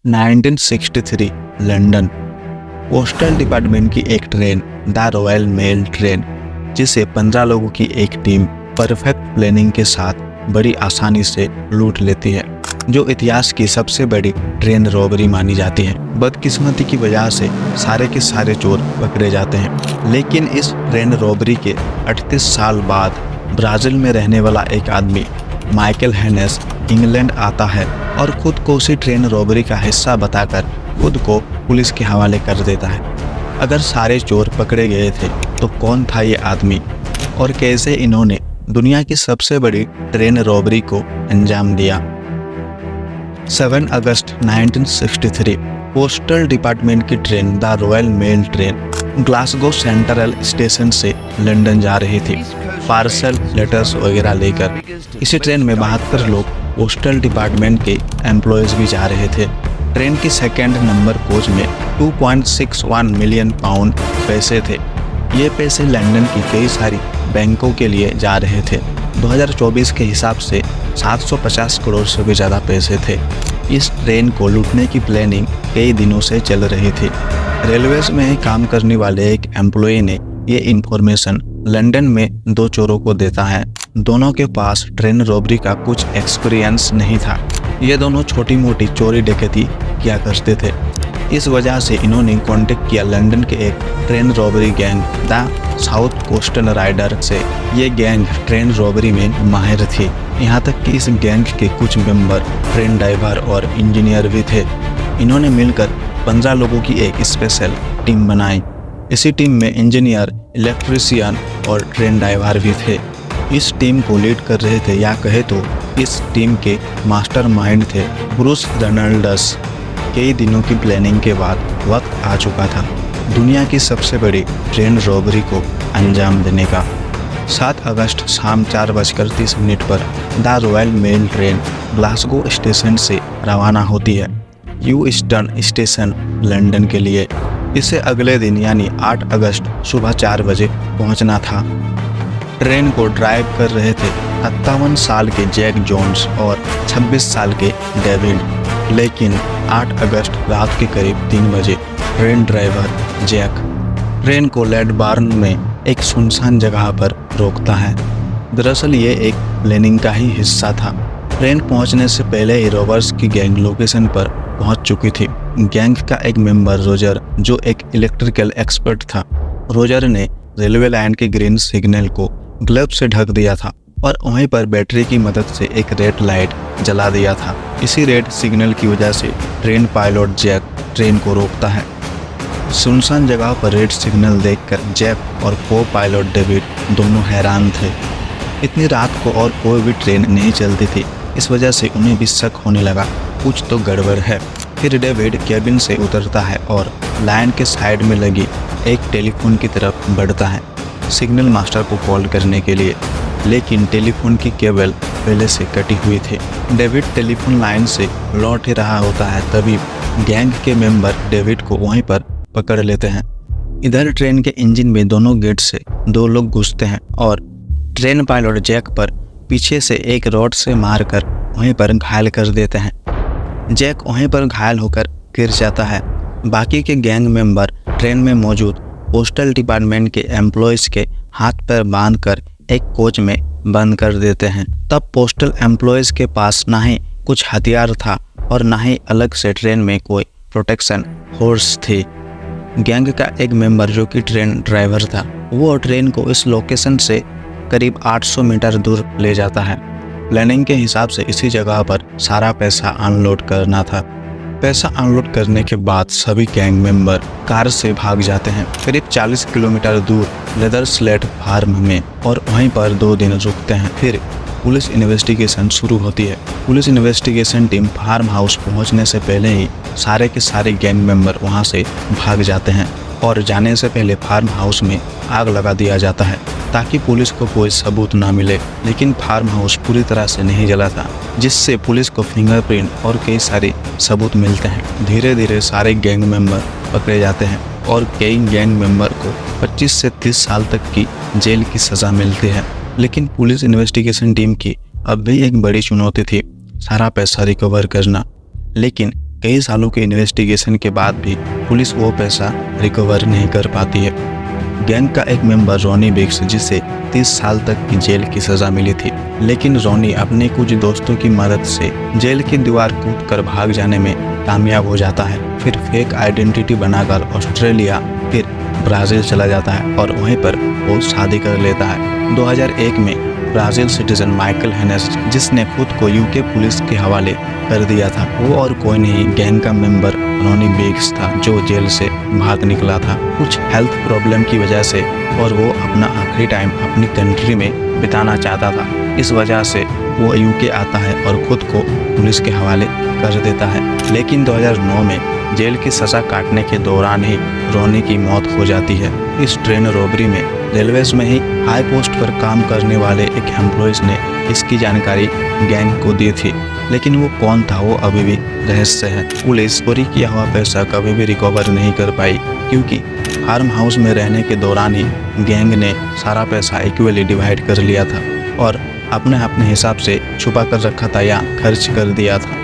1963 London. Postal department की एक train, the royal mail train, जिसे 15 लोगों की एक टीम परफेक्ट प्लानिंग के साथ बड़ी आसानी से लूट लेती है, जो इतिहास की सबसे बड़ी ट्रेन रॉबरी मानी जाती है। बदकिस्मती की वजह से सारे के सारे चोर पकड़े जाते हैं, लेकिन इस ट्रेन रॉबरी के 38 साल बाद ब्राज़ील में रहने वाला एक आदमी माइकल हेनेस इंग्लैंड आता है और खुद को उसी ट्रेन रॉबरी का हिस्सा बताकर खुद को पुलिस के हवाले कर देता है। अगर सारे चोर पकड़े गए थे तो कौन था ये आदमी और कैसे इन्होंने दुनिया की सबसे बड़ी ट्रेन रॉबरी को अंजाम दिया। 7 अगस्त 1963 पोस्टल डिपार्टमेंट की train the royal mail train Glasgow central station से लंदन जा रही थी, पार्सल लेटर्स वगैरह लेकर। इसी ट्रेन में 72 लोग पोस्टल डिपार्टमेंट के एम्प्लॉयज़ भी जा रहे थे। ट्रेन की सेकंड नंबर कोच में 2.61 मिलियन पाउंड पैसे थे। ये पैसे लंदन की कई सारी बैंकों के लिए जा रहे थे। 2024 के हिसाब से 750 करोड़ से भी ज़्यादा पैसे थे। इस ट्रेन को लूटने की प्लानिंग कई दिनों से चल रही थी। रेलवेज में काम करने वाले एक एम्प्लॉय ने ये इन्फॉर्मेशन लंदन में 2 चोरों को देता है। दोनों के पास ट्रेन रॉबरी का कुछ एक्सपीरियंस नहीं था। ये दोनों छोटी मोटी चोरी डकैती किया करते थे। इस वजह से इन्होंने कांटेक्ट किया लंदन के एक train robbery gang the south coastal raider से। ये गैंग ट्रेन रॉबरी में माहिर थी। यहाँ तक कि इस गैंग के कुछ मेंबर ट्रेन ड्राइवर और इंजीनियर भी थे। इन्होंने मिलकर 15 लोगों की एक स्पेशल टीम बनाई। इसी टीम में इंजीनियर, इलेक्ट्रीशियन और ट्रेन ड्राइवर भी थे। इस टीम को लीड कर रहे थे, या कहे तो इस टीम के मास्टरमाइंड थे ब्रूस रेनॉल्ड्स। कई दिनों की प्लानिंग के बाद वक्त आ चुका था दुनिया की सबसे बड़ी ट्रेन रॉबरी को अंजाम देने का। 7 अगस्त शाम 4:30 पर the royal mail train Glasgow station से रवाना होती है यू ईस्टर्न स्टेशन लंदन के लिए। इसे अगले दिन यानी 8 अगस्त सुबह 4 बजे पहुंचना था। ट्रेन को ड्राइव कर रहे थे 57 साल के जैक जोन्स और 26 साल के डेविड। लेकिन 8 अगस्त रात के करीब 3 बजे ट्रेन ड्राइवर जैक ट्रेन को लेडबार्न में एक सुनसान जगह पर रोकता है। दरअसल ये एक प्लानिंग का ही हिस्सा था। ट्रेन पहुंचने से पहले ही रॉबर्स की गैंग लोकेशन पर पहुंच चुकी थी। गैंग का एक मेंबर रोजर, जो एक इलेक्ट्रिकल एक्सपर्ट था, रोजर ने रेलवे लाइन के ग्रीन सिग्नल को ग्लव से ढक दिया था और वहीं पर बैटरी की मदद से एक रेड लाइट जला दिया था। इसी रेड सिग्नल की वजह से ट्रेन पायलट जैक ट्रेन को रोकता है। सुनसान जगह पर रेड सिग्नल देखकर जैक और को पायलट डेविड दोनों हैरान थे। इतनी रात को और कोई भी ट्रेन नहीं चलती थी, इस वजह से उन्हें भी शक होने लगा कुछ तो गड़बड़ है। फिर डेविड केबिन से उतरता है और लाइन के साइड में लगी एक टेलीफोन की तरफ बढ़ता है सिग्नल मास्टर को कॉल करने के लिए, लेकिन टेलीफोन की केबल पहले से कटी हुई थी। डेविड टेलीफोन लाइन से लौट ही रहा होता है, तभी गैंग के मेंबर डेविड को वहीं पर पकड़ लेते हैं। इधर ट्रेन के इंजन में दोनों गेट से 2 लोग घुसते हैं और ट्रेन पायलट जैक पर पीछे से एक रॉड से मारकर वहीं पर घायल कर देते हैं। जैक वहीं पर घायल होकर गिर जाता है। बाकी के गैंग मेंबर ट्रेन में मौजूद पोस्टल डिपार्टमेंट के एम्प्लॉयज़ के हाथ पैर बांधकर एक कोच में बंद कर देते हैं। तब पोस्टल एम्प्लॉयज़ के पास ना ही कुछ हथियार था और ना ही अलग से ट्रेन में कोई प्रोटेक्शन फोर्स थी। गैंग का एक मेंबर, जो कि ट्रेन ड्राइवर था, वो ट्रेन को इस लोकेशन से करीब 800 मीटर दूर ले जाता है। प्लानिंग के हिसाब से इसी जगह पर सारा पैसा अनलोड करना था। पैसा अनलोड करने के बाद सभी गैंग मेंबर कार से भाग जाते हैं करीब 40 किलोमीटर दूर लेदर स्लेट फार्म में और वहीं पर 2 दिन रुकते हैं। फिर पुलिस इन्वेस्टिगेशन शुरू होती है। Police investigation team farm house पहुंचने से पहले ही सारे के सारे गैंग मेंबर वहां से भाग जाते हैं और जाने से पहले फार्म हाउस में आग लगा दिया जाता है ताकि पुलिस को कोई सबूत ना मिले। लेकिन फार्म हाउस पूरी तरह से नहीं जला था, जिससे पुलिस को फिंगरप्रिंट और कई सारे सबूत मिलते हैं। धीरे धीरे सारे गैंग मेंबर पकड़े जाते हैं और कई गैंग मेंबर को 25 से 30 साल तक की जेल की सज़ा मिलती है। लेकिन पुलिस इन्वेस्टिगेशन टीम की अब भी एक बड़ी चुनौती थी, सारा पैसा रिकवर करना। लेकिन कई सालों के इन्वेस्टिगेशन के बाद भी पुलिस वो पैसा रिकवर नहीं कर पाती है। गैंग का एक मेंबर रॉनी बिग्स, जिसे 30 साल तक की जेल की सजा मिली थी, लेकिन रॉनी अपने कुछ दोस्तों की मदद से जेल की दीवार कूदकर भाग जाने में कामयाब हो जाता है। फिर फेक आइडेंटिटी बनाकर ऑस्ट्रेलिया फिर ब्राज़ील चला जाता है और वहीं पर वो शादी कर लेता है। 2001 में ब्राज़ील सिटीजन माइकल हेनेस, जिसने खुद को यूके पुलिस के हवाले कर दिया था, वो और कोई नहीं गैंग का मेंबर रॉनी बिग्स था, जो जेल से भाग निकला था कुछ हेल्थ प्रॉब्लम की वजह से, और वो अपना आखिरी टाइम अपनी कंट्री में बिताना चाहता था। इस वजह से वो यूके आता है और खुद को पुलिस के हवाले कर देता है। लेकिन 2009 में जेल की सज़ा काटने के दौरान ही रॉनी की मौत हो जाती है। इस ट्रेन रॉबरी में रेलवेज में ही हाई पोस्ट पर काम करने वाले एक एम्प्लॉयज़ ने इसकी जानकारी गैंग को दी थी, लेकिन वो कौन था वो अभी भी रहस्य है। पुलिस चोरी किया हुआ पैसा कभी भी रिकवर नहीं कर पाई, क्योंकि फार्म हाउस में रहने के दौरान ही गैंग ने सारा पैसा इक्वली डिवाइड कर लिया था और अपने अपने हिसाब से छुपा कर रखा था या खर्च कर दिया था।